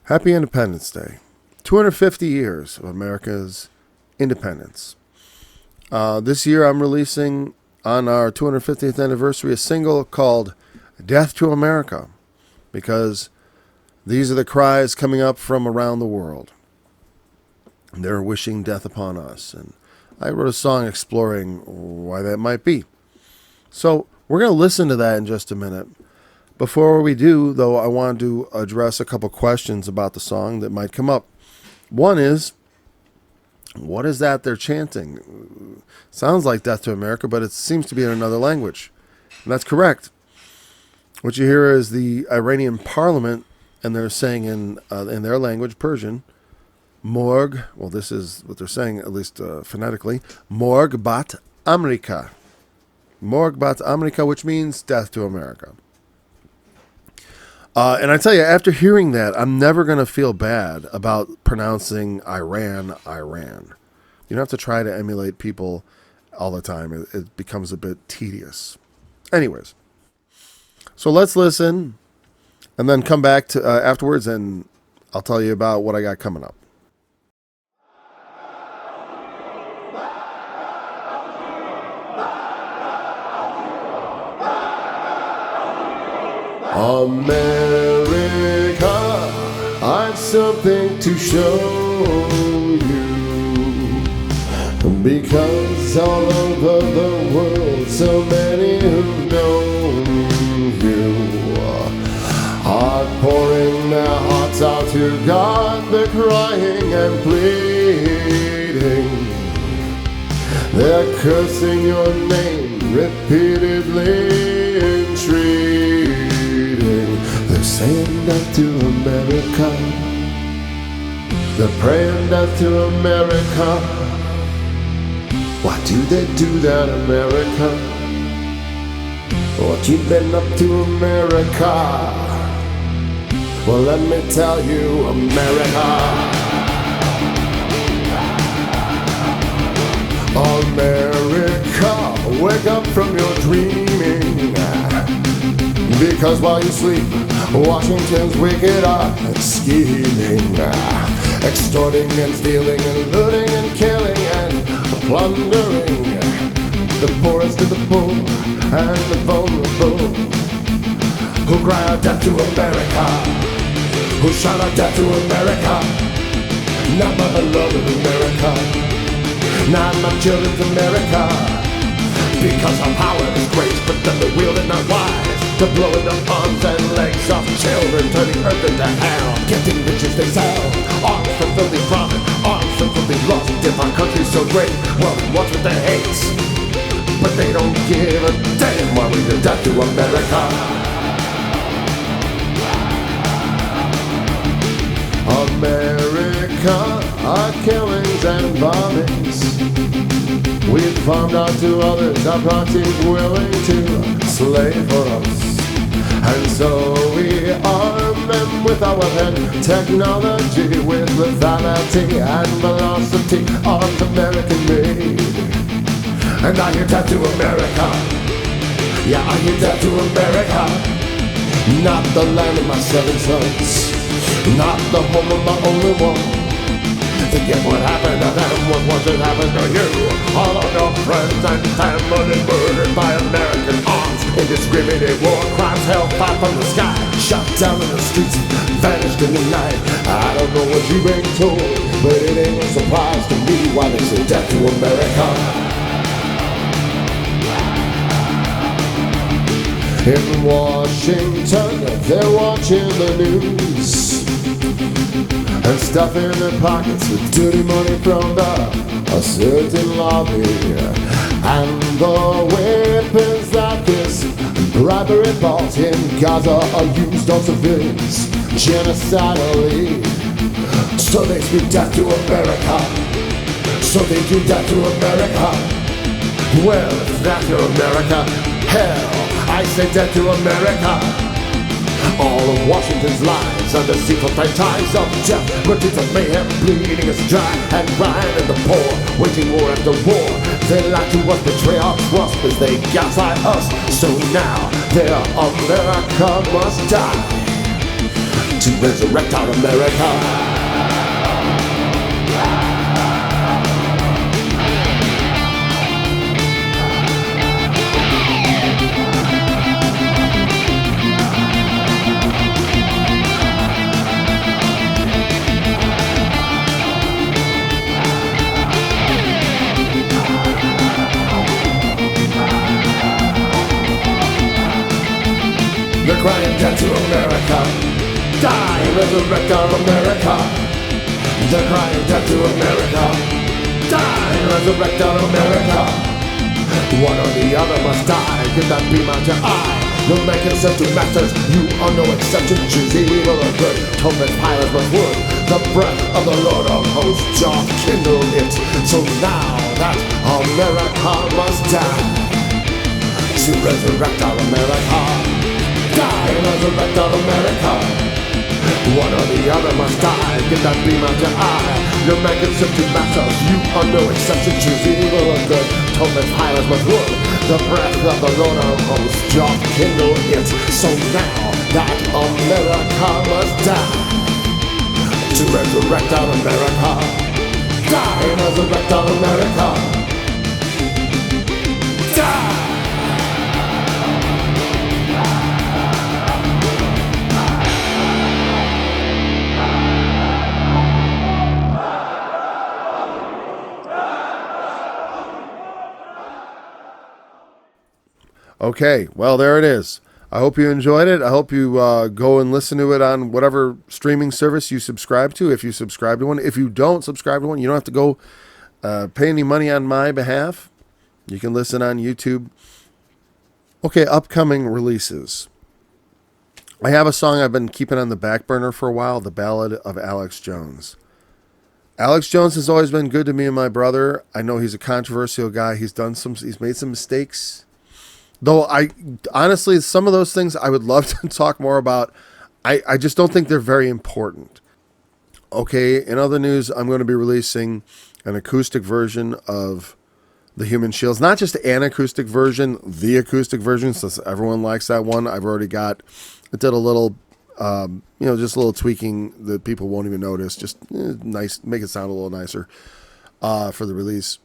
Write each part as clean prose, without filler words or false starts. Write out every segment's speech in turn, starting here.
Happy Independence Day. 250 years of America's independence. This year I'm releasing on our 250th anniversary a single called Death to America, because these are the cries coming up from around the world. They're wishing death upon us. And I wrote a song exploring why that might be. So we're going to listen to that in just a minute. Before we do, though, I want to address a couple questions about the song that might come up. One is, what is that they're chanting? Sounds like Death to America, but it seems to be in another language. And that's correct. What you hear is the Iranian parliament, and they're saying in their language, Persian, Morg, well, this is what they're saying, at least phonetically, Morg bat Amerika. Morg bat Amerika, which means death to America. And I tell you, after hearing that, I'm never going to feel bad about pronouncing Iran, Iran. You don't have to try to emulate people all the time. It becomes a bit tedious. Anyways, so let's listen and then come back to afterwards, and I'll tell you about what I got coming up. America, I've something to show you, because all over the world so many who've known you are pouring their hearts out to God. They're crying and pleading, they're cursing your name repeatedly, entreating. They're saying death to America. They're praying death to America. Why do they do that, America? What you been up to, America? Well, let me tell you, America. America, wake up from your dreaming, because while you sleep, Washington's wicked are scheming, extorting and stealing and looting and killing and plundering the poorest of the poor and the vulnerable, who cry out death to America, who shout out death to America. Not my beloved America, not my children's America, because our power is great, but then the wield is not wise. To blowing the arms and legs of children, turning earth into hell, getting riches they sell, arms from filthy profit, arms from filthy lust. If our country's so great, well, what's with the hate? But they don't give a damn why we do death to America. America, our killings and bombings, we've farmed out to others, our proxies willing to slave for us. And so we arm them with our weapon technology, with lethality and velocity, arms American made. And I hear death to America. Yeah, I hear death to America. Not the land of my 7 sons, not the home of my only one. Forget what happened to them, what wasn't happened to you. All of your friends and family murdered by American arms. Indiscriminate war crimes, hellfire from the sky, shot down in the streets, vanished in the night. I don't know what you've been told, but it ain't no surprise to me why they say death to America. In Washington, they're watching the news and stuffing their pockets with dirty money from a certain lobby. And the weapons that this bribery bought in Gaza are used on civilians genocidally. So they speak death to America. So they do death to America. Well, if that's your America, hell, I say death to America. All of Washington's lies are deceitful franchise of death, routines of mayhem, bleeding us dry and grind and the poor, waging war after war. They lie to us, betray our trust as they gaslight us. So now their America must die. to resurrect our America. They're crying death to America. Die, resurrect our America. They're crying death to America. Die, resurrect our America. One or the other must die. Give that beam out your eye. You'll make yourself to masters. You are no exception. Choose evil or good. Atonement pilots but wood. The breath of the Lord of hosts shall kindle it. So now that America must die to resurrect our America. Die and resurrect our America. One or the other must die. Get that beam out your eye. You're making simply masters. You are no exception. Choose evil or good. Atonement pilots but wood. The breath of the Lord of hosts shall kindle it. So now that America must die to resurrect our America. Die and resurrect our America. Die. Okay, well, there it is. I hope you enjoyed it. I hope you go and listen to it on whatever streaming service you subscribe to, if you subscribe to one. If you don't subscribe to one, you don't have to go pay any money on my behalf. You can listen on YouTube. Okay, upcoming releases. I have a song I've been keeping on the back burner for a while, The Ballad of Alex Jones. Alex Jones has always been good to me and my brother. I know he's a controversial guy. He's made some mistakes. Though honestly, some of those things I would love to talk more about. I just don't think they're very important. Okay, in other news, I'm going to be releasing an acoustic version of The Human Shields. Not just an acoustic version, the acoustic version, since everyone likes that one. I've already got, it did a little, just a little tweaking that people won't even notice. Just nice, make it sound a little nicer for the release.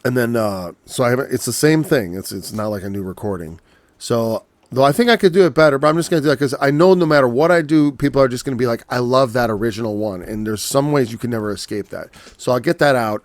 And then, it's the same thing. It's not like a new recording. So, though I think I could do it better, but I'm just going to do that because I know no matter what I do, people are just going to be like, I love that original one. And there's some ways you can never escape that. So I'll get that out.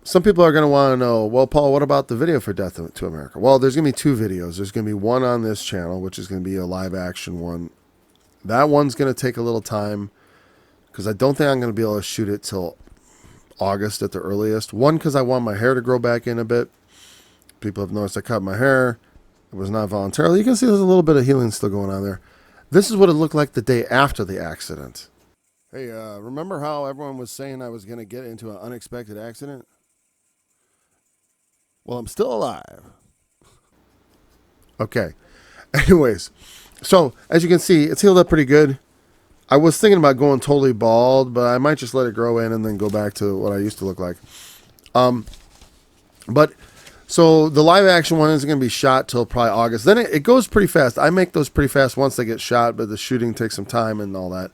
Some people are going to want to know, well, Paul, what about the video for Death to America? Well, there's going to be two videos. There's going to be one on this channel, which is going to be a live action one. That one's going to take a little time because I don't think I'm going to be able to shoot it till August at the earliest. One, because I want my hair to grow back in a bit. People have noticed I cut my hair. It was not voluntarily. You can see there's a little bit of healing still going on there. This is what it looked like the day after the accident. Hey, remember how everyone was saying I was going to get into an unexpected accident? Well, I'm still alive. Okay. Anyways, so as you can see, it's healed up pretty good. I was thinking about going totally bald, but I might just let it grow in and then go back to what I used to look like. But so the live action one isn't going to be shot till probably August. Then it goes pretty fast. I make those pretty fast once they get shot, but the shooting takes some time and all that.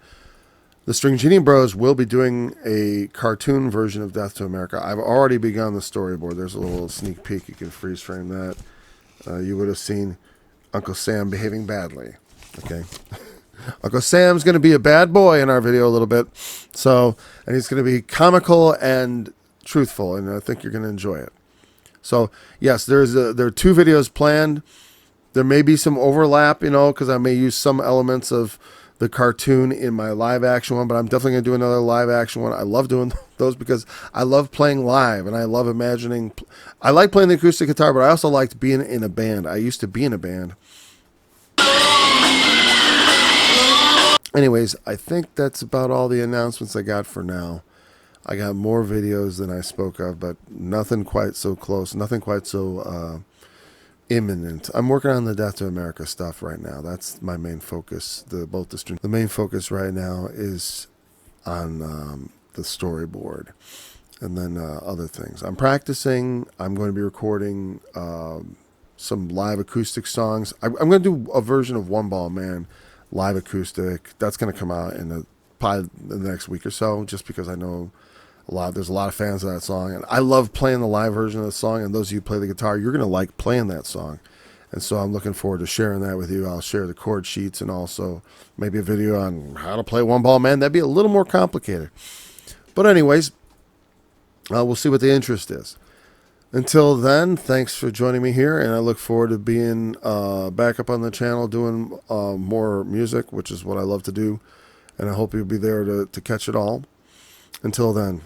The String Genie Bros will be doing a cartoon version of Death to America. I've already begun the storyboard. There's a little sneak peek. You can freeze frame that. You would have seen Uncle Sam behaving badly. Okay. Uncle Sam's going to be a bad boy in our video a little bit. So, and he's going to be comical and truthful, and I think you're going to enjoy it. So, yes, there are two videos planned. There may be some overlap, because I may use some elements of the cartoon in my live action one, but I'm definitely going to do another live action one. I love doing those because I love playing live, and I love imagining. I like playing the acoustic guitar, but I also liked being in a band. I used to be in a band. Anyways, I think that's about all the announcements I got for now. I got more videos than I spoke of, but nothing quite so close, nothing quite so imminent. I'm working on the Death to America stuff right now. That's my main focus. The main focus right now is on the storyboard, and then other things. I'm practicing. I'm going to be recording some live acoustic songs. I'm going to do a version of One Ball Man live acoustic. That's going to come out in probably the next week or so, just because I know there's a lot of fans of that song, and I love playing the live version of the song. And those of you who play the guitar, you're going to like playing that song. And so I'm looking forward to sharing that with you. I'll share the chord sheets and also maybe a video on how to play One Ball Man. That'd be a little more complicated. But anyways, we'll see what the interest is. Until then, thanks for joining me here, and I look forward to being back up on the channel doing more music, which is what I love to do, and I hope you'll be there to catch it all. Until then.